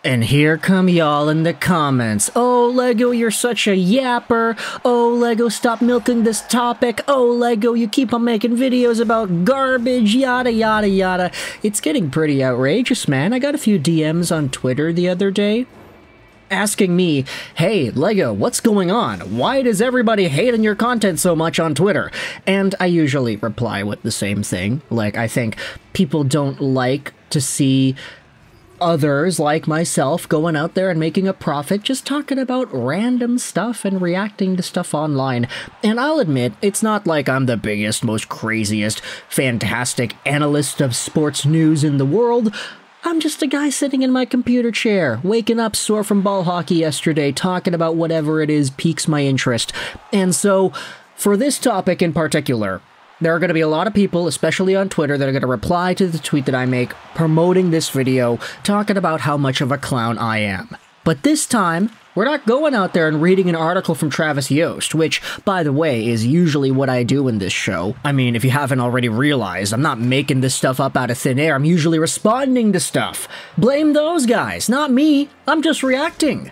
And here come y'all in the comments. Oh, Lego, you're such a yapper. Oh, Lego, stop milking this topic. Oh, Lego, you keep on making videos about garbage, yada, yada, yada. It's getting pretty outrageous, man. I got a few DMs on Twitter the other day asking me, hey, Lego, what's going on? Why does everybody hate on your content so much on Twitter? And I usually reply with the same thing. Like, I think people don't like to see others like myself going out there and making a profit just talking about random stuff and reacting to stuff online. And I'll admit, it's not like I'm the biggest, most craziest, fantastic analyst of sports news in the world. I'm just a guy sitting in my computer chair, waking up sore from ball hockey yesterday, talking about whatever it is piques my interest. And so, for this topic in particular, there are going to be a lot of people, especially on Twitter, that are going to reply to the tweet that I make promoting this video, talking about how much of a clown I am. But this time, we're not going out there and reading an article from Travis Yost, which, by the way, is usually what I do in this show. I mean, if you haven't already realized, I'm not making this stuff up out of thin air. I'm usually responding to stuff. Blame those guys, not me. I'm just reacting.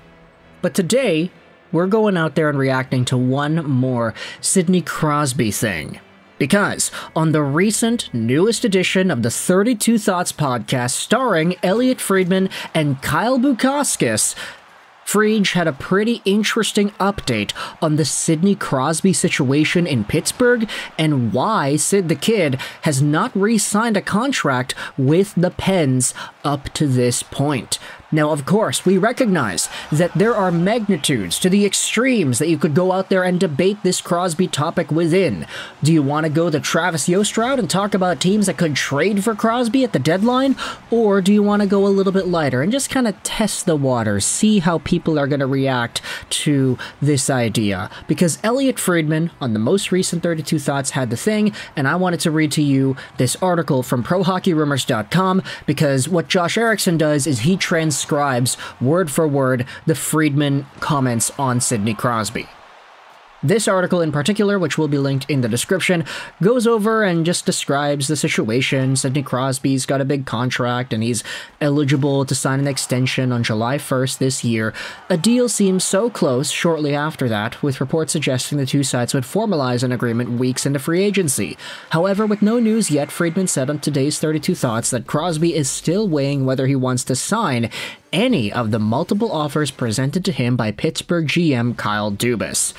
But today, we're going out there and reacting to one more Sidney Crosby thing. Because on the recent newest edition of the 32 Thoughts podcast starring Elliotte Friedman and Kyle Bukauskas, Friedge had a pretty interesting update on the Sidney Crosby situation in Pittsburgh and why Sid the Kid has not re-signed a contract with the Pens up to this point. Now, of course, we recognize that there are magnitudes to the extremes that you could go out there and debate this Crosby topic within. Do you want to go the Travis Yost route and talk about teams that could trade for Crosby at the deadline? Or do you want to go a little bit lighter and just kind of test the waters, see how people are going to react to this idea? Because Elliotte Friedman, on the most recent 32 Thoughts, had the thing, and I wanted to read to you this article from ProHockeyRumors.com, because what Josh Erickson does is he transcribes word for word the Friedman comments on Sidney Crosby. This article in particular, which will be linked in the description, goes over and just describes the situation. Sidney Crosby's got a big contract and he's eligible to sign an extension on July 1st this year. A deal seems so close shortly after that, with reports suggesting the two sides would formalize an agreement weeks into free agency. However, with no news yet, Friedman said on today's 32 Thoughts that Crosby is still weighing whether he wants to sign any of the multiple offers presented to him by Pittsburgh GM Kyle Dubas.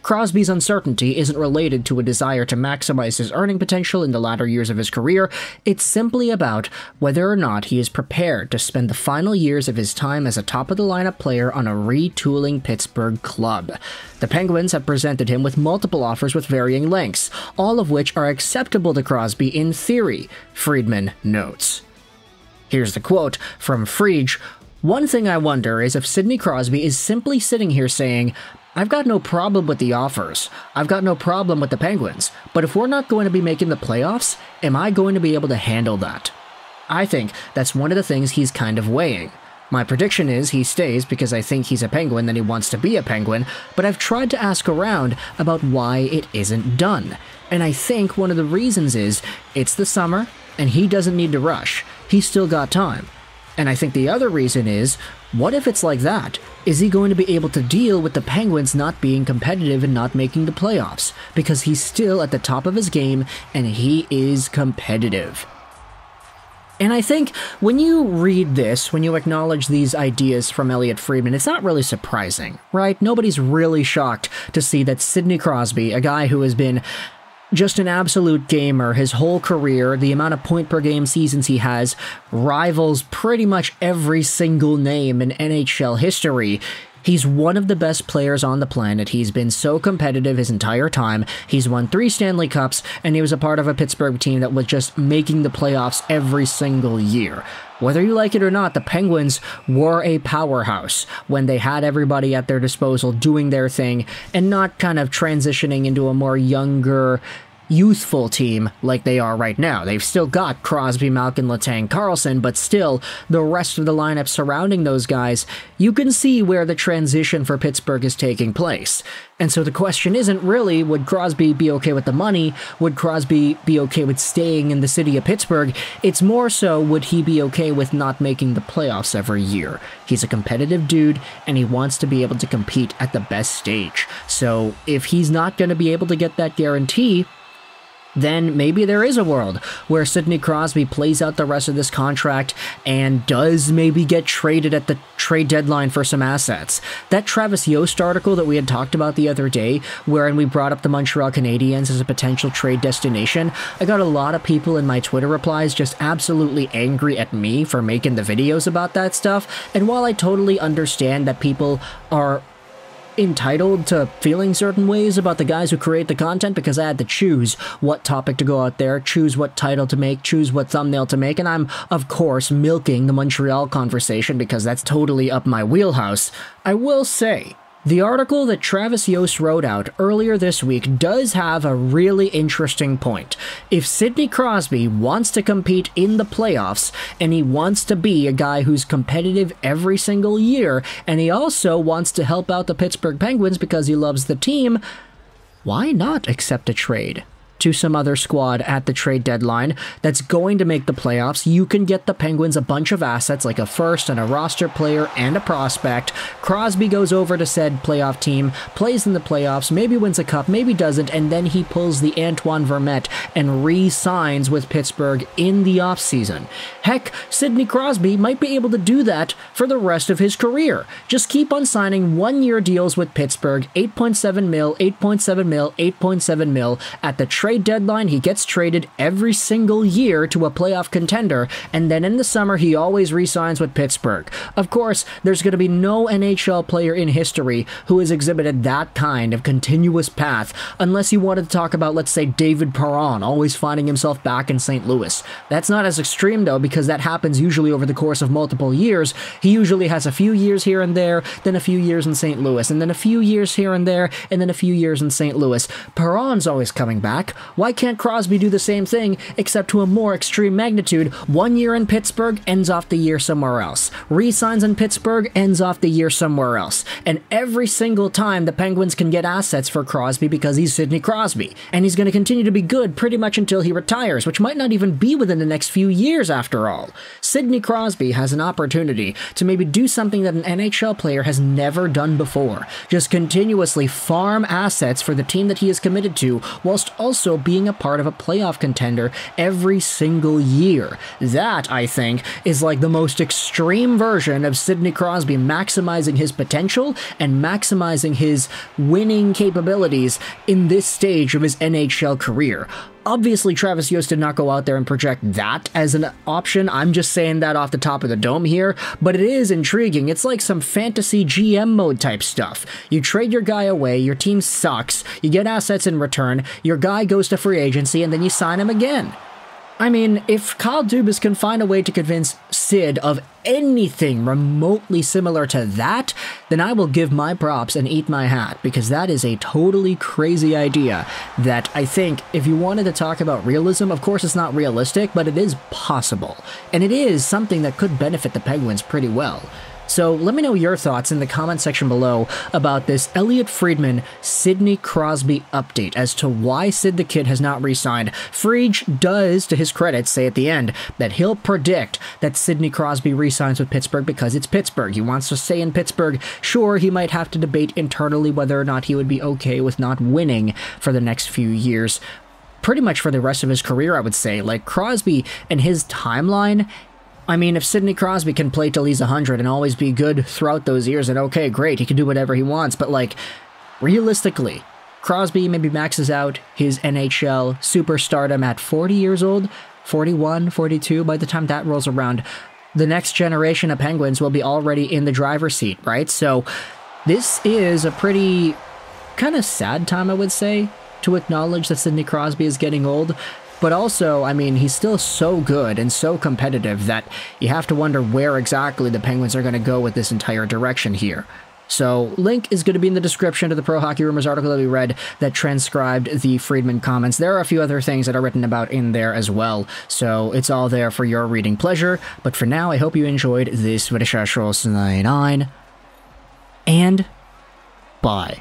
Crosby's uncertainty isn't related to a desire to maximize his earning potential in the latter years of his career. It's simply about whether or not he is prepared to spend the final years of his time as a top-of-the-lineup player on a retooling Pittsburgh club. The Penguins have presented him with multiple offers with varying lengths, all of which are acceptable to Crosby in theory, Friedman notes. Here's the quote from Friedge. One thing I wonder is if Sidney Crosby is simply sitting here saying, I've got no problem with the offers. I've got no problem with the Penguins. But if we're not going to be making the playoffs, am I going to be able to handle that? I think that's one of the things he's kind of weighing. My prediction is he stays because I think he's a Penguin and he wants to be a Penguin, but I've tried to ask around about why it isn't done. And I think one of the reasons is it's the summer and he doesn't need to rush. He's still got time. And I think the other reason is, what if it's like that? Is he going to be able to deal with the Penguins not being competitive and not making the playoffs? Because he's still at the top of his game and he is competitive. And I think when you read this, when you acknowledge these ideas from Elliotte Friedman, it's not really surprising, right? Nobody's really shocked to see that Sidney Crosby, a guy who has been just an absolute gamer his whole career, the amount of point-per-game seasons he has rivals pretty much every single name in NHL history. He's one of the best players on the planet. He's been so competitive his entire time. He's won 3 Stanley Cups, and he was a part of a Pittsburgh team that was just making the playoffs every single year. Whether you like it or not, the Penguins were a powerhouse when they had everybody at their disposal doing their thing and not kind of transitioning into a more younger, youthful team like they are right now. They've still got Crosby, Malkin, Letang, Karlsson, but still, the rest of the lineup surrounding those guys, you can see where the transition for Pittsburgh is taking place. And so the question isn't really, would Crosby be okay with the money? Would Crosby be okay with staying in the city of Pittsburgh? It's more so, would he be okay with not making the playoffs every year? He's a competitive dude, and he wants to be able to compete at the best stage. So if he's not going to be able to get that guarantee, then maybe there is a world where Sidney Crosby plays out the rest of this contract and does maybe get traded at the trade deadline for some assets. That Travis Yost article that we had talked about the other day, wherein we brought up the Montreal Canadiens as a potential trade destination, I got a lot of people in my Twitter replies just absolutely angry at me for making the videos about that stuff. And while I totally understand that people are entitled to feeling certain ways about the guys who create the content, because I had to choose what topic to go out there, choose what title to make, choose what thumbnail to make, and I'm, of course, milking the Montreal conversation because that's totally up my wheelhouse. I will say, the article that Travis Yost wrote out earlier this week does have a really interesting point. If Sidney Crosby wants to compete in the playoffs, and he wants to be a guy who's competitive every single year, and he also wants to help out the Pittsburgh Penguins because he loves the team, why not accept a trade to some other squad at the trade deadline that's going to make the playoffs? You can get the Penguins a bunch of assets like a first and a roster player and a prospect. Crosby goes over to said playoff team, plays in the playoffs, maybe wins a cup, maybe doesn't, and then he pulls the Antoine Vermette and re-signs with Pittsburgh in the offseason. Heck, Sidney Crosby might be able to do that for the rest of his career. Just keep on signing one-year deals with Pittsburgh, 8.7 mil, 8.7 mil, 8.7 mil at the trade deadline. He gets traded every single year to a playoff contender, and then in the summer he always re-signs with Pittsburgh. Of course, there's going to be no NHL player in history who has exhibited that kind of continuous path, unless you wanted to talk about, let's say, David Perron always finding himself back in St. Louis. That's not as extreme though, because that happens usually over the course of multiple years. He usually has a few years here and there, then a few years in St. Louis, and then a few years here and there, and then a few years in St. Louis. Perron's always coming back. Why can't Crosby do the same thing, except to a more extreme magnitude? 1 year in Pittsburgh, ends off the year somewhere else. Re-signs in Pittsburgh, ends off the year somewhere else. And every single time the Penguins can get assets for Crosby because he's Sidney Crosby. And he's going to continue to be good pretty much until he retires, which might not even be within the next few years after all. Sidney Crosby has an opportunity to maybe do something that an NHL player has never done before. Just continuously farm assets for the team that he is committed to, whilst also being a part of a playoff contender every single year. That, I think, is like the most extreme version of Sidney Crosby maximizing his potential and maximizing his winning capabilities in this stage of his NHL career. Obviously, Travis Yost did not go out there and project that as an option. I'm just saying that off the top of the dome here, but it is intriguing. It's like some fantasy GM mode type stuff. You trade your guy away, your team sucks, you get assets in return, your guy goes to free agency, and then you sign him again. I mean, if Kyle Dubas can find a way to convince Sid of anything remotely similar to that, then I will give my props and eat my hat, because that is a totally crazy idea that I think, if you wanted to talk about realism, of course it's not realistic, but it is possible. And it is something that could benefit the Penguins pretty well. So let me know your thoughts in the comment section below about this Elliotte Friedman Sidney Crosby update as to why Sid the Kid has not re-signed. Friedge does, to his credit, say at the end that he'll predict that Sidney Crosby re-signs with Pittsburgh because it's Pittsburgh. He wants to stay in Pittsburgh. Sure, he might have to debate internally whether or not he would be okay with not winning for the next few years. Pretty much for the rest of his career, I would say. Like, Crosby and his timeline, I mean, if Sidney Crosby can play till he's 100 and always be good throughout those years, then okay, great, he can do whatever he wants. But, like, realistically, Crosby maybe maxes out his NHL superstardom at 40 years old, 41, 42, by the time that rolls around. The next generation of Penguins will be already in the driver's seat, right? So this is a pretty kind of sad time, I would say, to acknowledge that Sidney Crosby is getting old. But also, I mean, he's still so good and so competitive that you have to wonder where exactly the Penguins are going to go with this entire direction here. So, link is going to be in the description to the Pro Hockey Rumors article that we read that transcribed the Friedman comments. There are a few other things that are written about in there as well, so it's all there for your reading pleasure. But for now, I hope you enjoyed this Swedish Social 99, and bye.